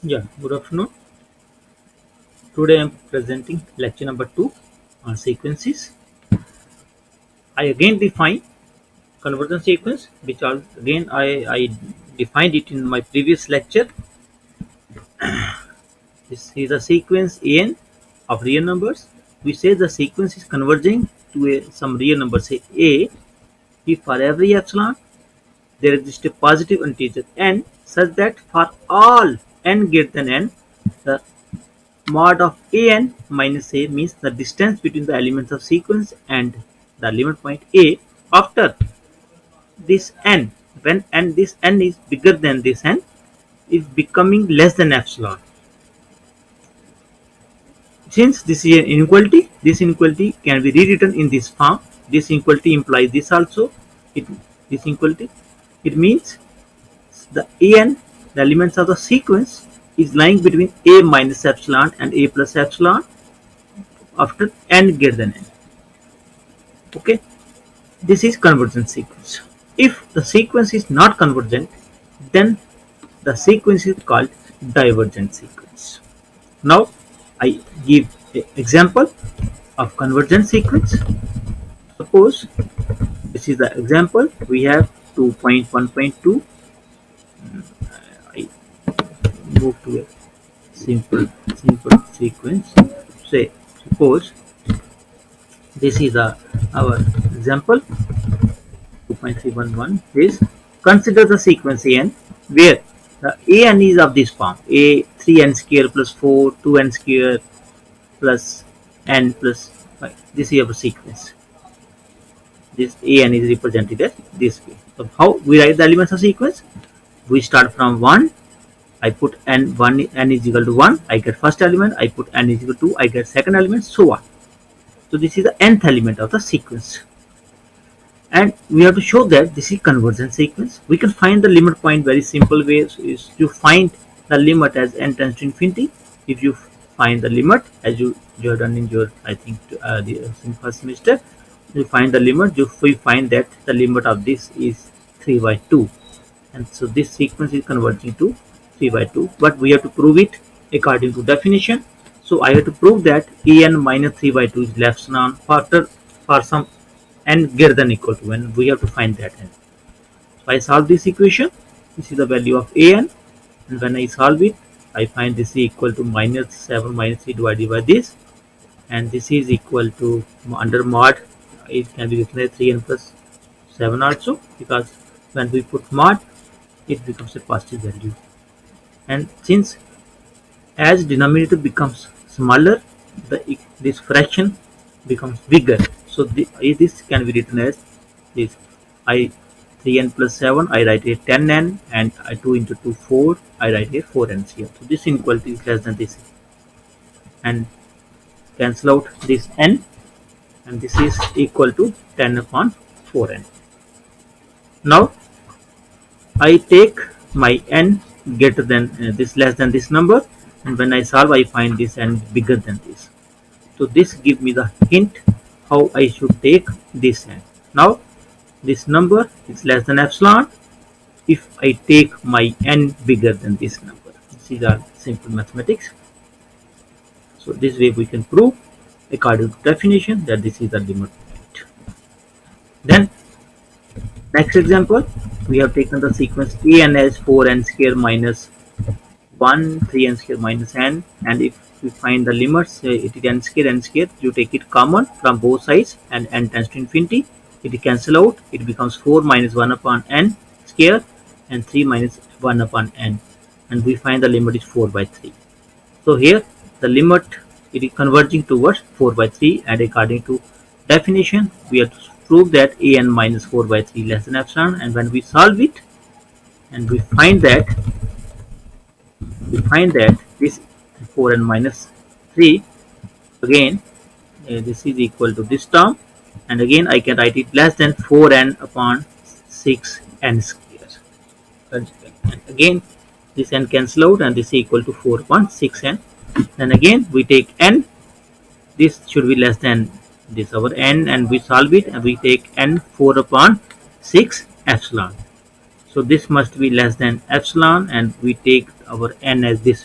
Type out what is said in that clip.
Yeah, good afternoon. Today I am presenting lecture number 2 on sequences. I again define convergence sequence, which I defined it in my previous lecture. This is a sequence an of real numbers. We say the sequence is converging to some real number, say a, if for every epsilon there exists a positive integer n such that for all n greater than n, the mod of an minus a means the distance between the elements of sequence and the limit point a after this n, when this n is bigger than this n, is becoming less than epsilon. Since this is an inequality, this inequality can be rewritten in this form. This inequality implies this also. This inequality, it means the an, the elements of the sequence, is lying between a minus epsilon and a plus epsilon after n greater than n. Okay, this is convergent sequence. If the sequence is not convergent, then the sequence is called divergent sequence. Now I give an example of convergent sequence. Suppose this is the example. We have 2.1.2. I move to a simple sequence. Say suppose this is our example. 2.311 is, consider the sequence an where the an is of this form: a 3n square plus 4 2n square plus n plus 5. This is our sequence. This an is represented as this way. So how we write the elements of sequence? We start from 1. I put n is equal to 1. I get first element. I put n is equal to 2. I get second element, so on. So this is the nth element of the sequence. And we have to show that this is convergent sequence. We can find the limit point very simple way is to find the limit as n tends to infinity. If you find the limit as you have done in your, I think, the first semester, you find the limit, we find that the limit of this is 3/2, and so this sequence is converging to 3/2, but we have to prove it according to definition. So I have to prove that an minus 3/2 is less than for some n greater than equal to n. We have to find that n. So I solve this equation. This is the value of an, and when I solve it, I find this is equal to minus 7 minus 3 divided by this, and this is equal to, under mod, it can be written as 3n plus 7 also, because when we put mod, it becomes a positive value. And since as denominator becomes smaller, this fraction becomes bigger. So this can be written as this: 3n plus 7, I write it 10n, and 2 into 2 4, I write it 4n here. So this inequality is less than this, and cancel out this n, and this is equal to 10 upon 4n. Now I take my n greater than this, less than this number, and when I solve, I find this n bigger than this. So this gives me the hint how I should take this n. Now this number is less than epsilon if I take my n bigger than this number. These are simple mathematics. So this way we can prove according to definition that this is the limit point. Then next example, we have taken the sequence an as 4n square minus 1 3n square minus n, and if we find the limits, it is n square, you take it common from both sides, and n tends to infinity, it cancel out, it becomes 4 minus 1 upon n square and 3 minus 1 upon n, and we find the limit is 4/3. So here the limit, it is converging towards 4/3, and according to definition we have to prove that an minus 4/3 less than epsilon, and when we solve it, and we find that this 4n minus 3, again this is equal to this term, and again I can write it less than 4n upon 6n square, and again this n cancel out, and this is equal to 4 upon 6n. Then again we take n, this should be less than this our n, and we solve it, and we take n 4 upon 6 epsilon. So this must be less than epsilon, and we take our n as this